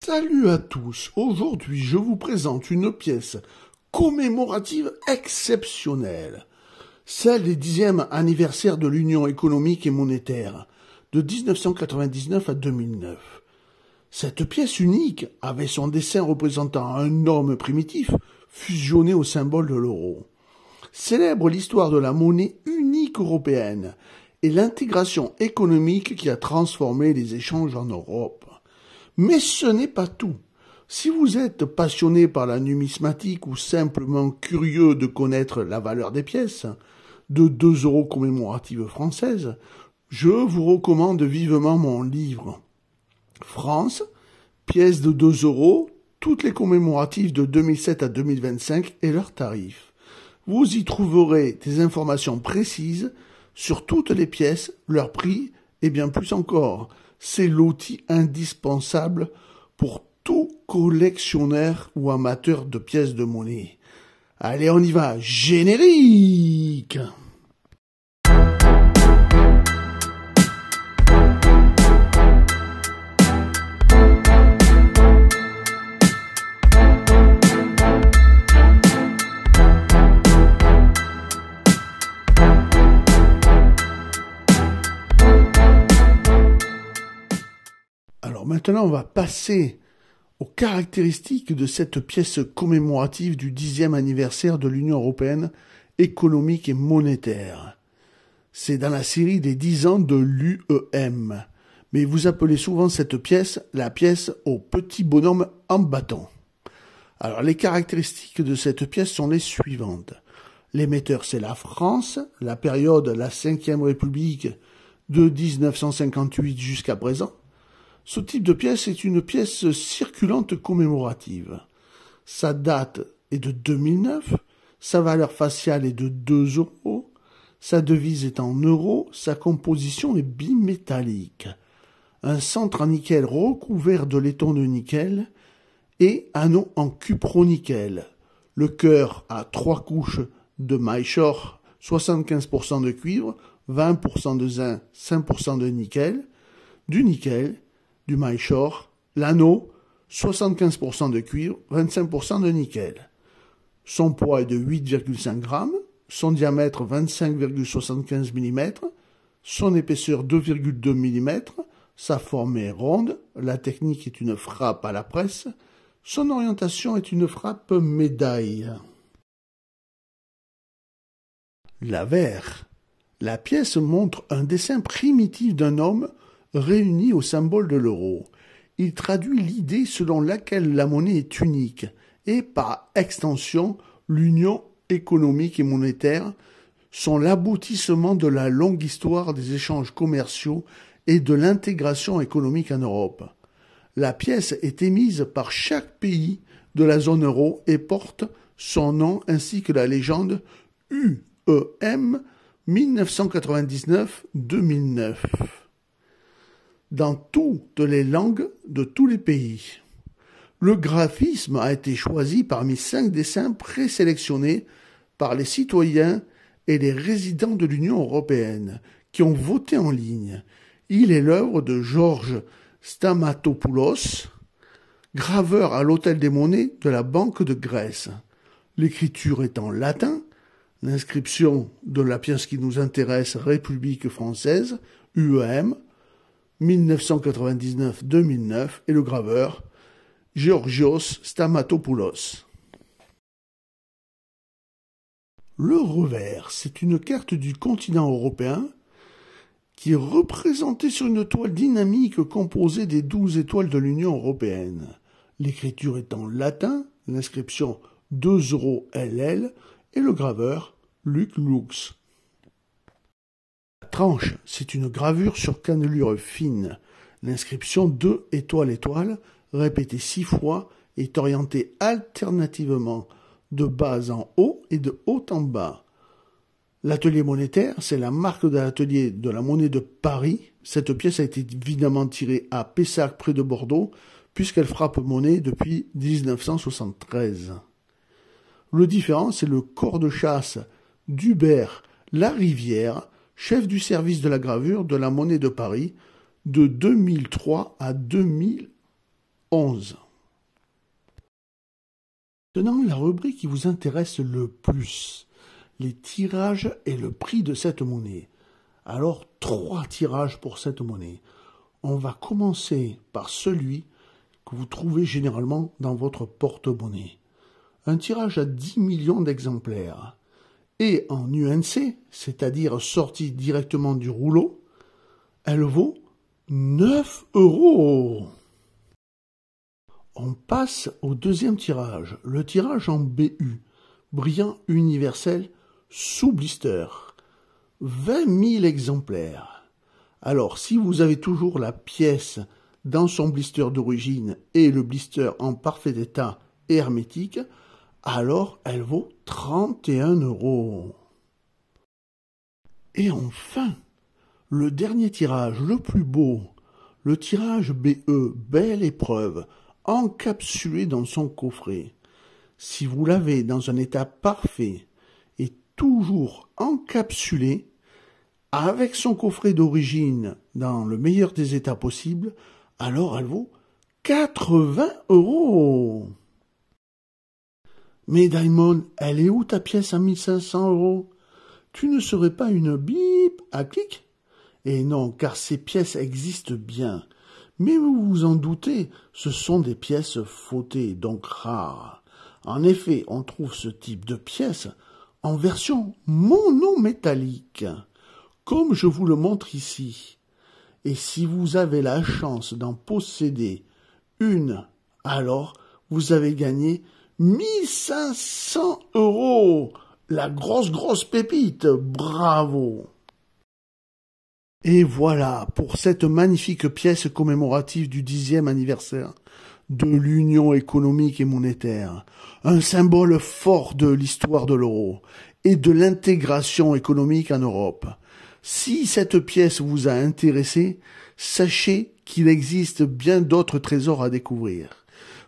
Salut à tous, aujourd'hui je vous présente une pièce commémorative exceptionnelle, celle des 10e anniversaire de l'Union économique et monétaire, de 1999 à 2009. Cette pièce unique avait son dessin représentant un homme primitif fusionné au symbole de l'euro. Célèbre l'histoire de la monnaie unique européenne et l'intégration économique qui a transformé les échanges en Europe. Mais ce n'est pas tout. Si vous êtes passionné par la numismatique ou simplement curieux de connaître la valeur des pièces, de 2 € commémoratives françaises, je vous recommande vivement mon livre. France, pièces de 2 €, toutes les commémoratives de 2007 à 2025 et leurs tarifs. Vous y trouverez des informations précises sur toutes les pièces, leurs prix et bien plus encore. C'est l'outil indispensable pour tout collectionneur ou amateur de pièces de monnaie. Allez, on y va, générique! Alors maintenant, on va passer aux caractéristiques de cette pièce commémorative du 10e anniversaire de l'Union européenne économique et monétaire. C'est dans la série des 10 ans de l'UEM, mais vous appelez souvent cette pièce la pièce au petit bonhomme en bâton. Alors les caractéristiques de cette pièce sont les suivantes. L'émetteur, c'est la France, la période, la 5e République de 1958 jusqu'à présent. Ce type de pièce est une pièce circulante commémorative. Sa date est de 2009, sa valeur faciale est de 2 €, sa devise est en euros, sa composition est bimétallique. Un centre en nickel recouvert de laiton de nickel et anneau en cupronickel. Le cœur a 3 couches de maillechort, 75% de cuivre, 20% de zinc, 5% de nickel, du maillechort, l'anneau, 75% de cuivre, 25% de nickel. Son poids est de 8,5 grammes, son diamètre 25,75 mm, son épaisseur 2,2 mm, sa forme est ronde, la technique est une frappe à la presse, son orientation est une frappe médaille. L'avers. La pièce montre un dessin primitif d'un homme réunis au symbole de l'euro. Il traduit l'idée selon laquelle la monnaie est unique et, par extension, l'union économique et monétaire sont l'aboutissement de la longue histoire des échanges commerciaux et de l'intégration économique en Europe. La pièce est émise par chaque pays de la zone euro et porte son nom ainsi que la légende UEM 1999-2009. Dans toutes les langues de tous les pays. Le graphisme a été choisi parmi 5 dessins présélectionnés par les citoyens et les résidents de l'Union européenne qui ont voté en ligne. Il est l'œuvre de Georges Stamatopoulos, graveur à l'Hôtel des Monnaies de la Banque de Grèce. L'écriture est en latin, l'inscription de la pièce qui nous intéresse, République française, UEM, 1999-2009, et le graveur, Georgios Stamatopoulos. Le revers, c'est une carte du continent européen qui est représentée sur une toile dynamique composée des 12 étoiles de l'Union européenne. L'écriture est en latin, l'inscription 2 € LL et le graveur Luc Lux. La tranche, c'est une gravure sur cannelure fine. L'inscription 2 étoiles, répétée 6 fois, est orientée alternativement de bas en haut et de haut en bas. L'atelier monétaire, c'est la marque de l'atelier de la monnaie de Paris. Cette pièce a été évidemment tirée à Pessac près de Bordeaux, puisqu'elle frappe monnaie depuis 1973. Le différent, c'est le corps de chasse d'Hubert Larivière, chef du service de la gravure de la monnaie de Paris, de 2003 à 2011. 11. Maintenant, la rubrique qui vous intéresse le plus, les tirages et le prix de cette monnaie. Alors, 3 tirages pour cette monnaie. On va commencer par celui que vous trouvez généralement dans votre porte-monnaie. Un tirage à 10 millions d'exemplaires. Et en UNC, c'est-à-dire sorti directement du rouleau, elle vaut 9 €. On passe au deuxième tirage, le tirage en BU, brillant universel sous blister. 20 000 exemplaires. Alors, si vous avez toujours la pièce dans son blister d'origine et le blister en parfait état et hermétique, alors elle vaut 31 €. Et enfin, le dernier tirage, le plus beau, le tirage BE, belle épreuve, encapsulé dans son coffret. Si vous l'avez dans un état parfait et toujours encapsulé, avec son coffret d'origine dans le meilleur des états possibles, alors elle vaut 80 €. Mais Diamond, elle est où ta pièce à 1500 €? Tu ne serais pas une bip à clic? Et non, car ces pièces existent bien. Mais vous vous en doutez, ce sont des pièces fautées, donc rares. En effet, on trouve ce type de pièces en version monométallique, comme je vous le montre ici. Et si vous avez la chance d'en posséder une, alors vous avez gagné 1500 €. La grosse pépite. Bravo. Et voilà pour cette magnifique pièce commémorative du 10e anniversaire de l'Union économique et monétaire. Un symbole fort de l'histoire de l'euro et de l'intégration économique en Europe. Si cette pièce vous a intéressé, sachez qu'il existe bien d'autres trésors à découvrir.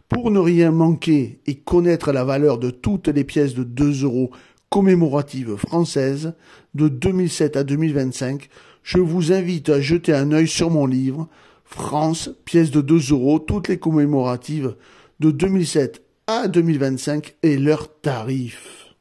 Pour ne rien manquer et connaître la valeur de toutes les pièces de 2 € commémoratives françaises de 2007 à 2025, je vous invite à jeter un œil sur mon livre « France, pièces de 2 €, toutes les commémoratives de 2007 à 2025 et leurs tarifs ».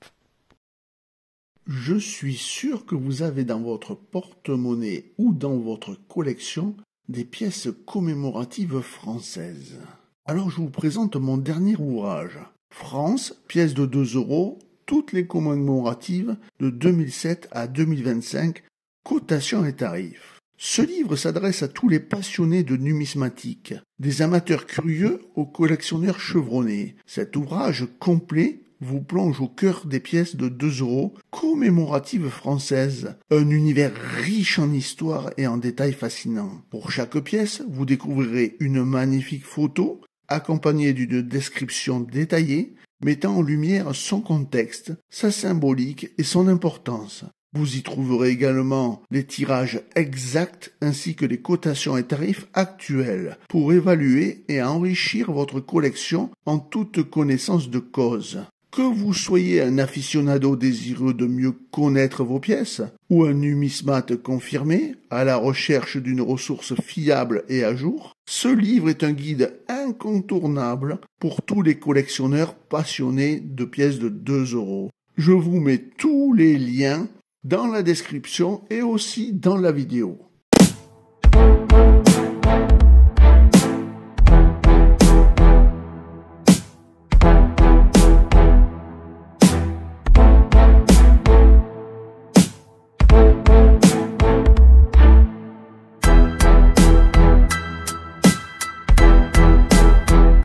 Je suis sûr que vous avez dans votre porte-monnaie ou dans votre collection des pièces commémoratives françaises. Alors je vous présente mon dernier ouvrage, France, pièces de 2 €, toutes les commémoratives de 2007 à 2025, cotations et tarifs. Ce livre s'adresse à tous les passionnés de numismatique, des amateurs curieux aux collectionneurs chevronnés. Cet ouvrage complet vous plonge au cœur des pièces de 2 € commémoratives françaises, un univers riche en histoire et en détails fascinants. Pour chaque pièce, vous découvrirez une magnifique photo, accompagnée d'une description détaillée, mettant en lumière son contexte, sa symbolique et son importance. Vous y trouverez également les tirages exacts ainsi que les cotations et tarifs actuels pour évaluer et enrichir votre collection en toute connaissance de cause. Que vous soyez un aficionado désireux de mieux connaître vos pièces ou un numismate confirmé à la recherche d'une ressource fiable et à jour, ce livre est un guide incontournable pour tous les collectionneurs passionnés de pièces de 2 €. Je vous mets tous les liens dans la description et aussi dans la vidéo.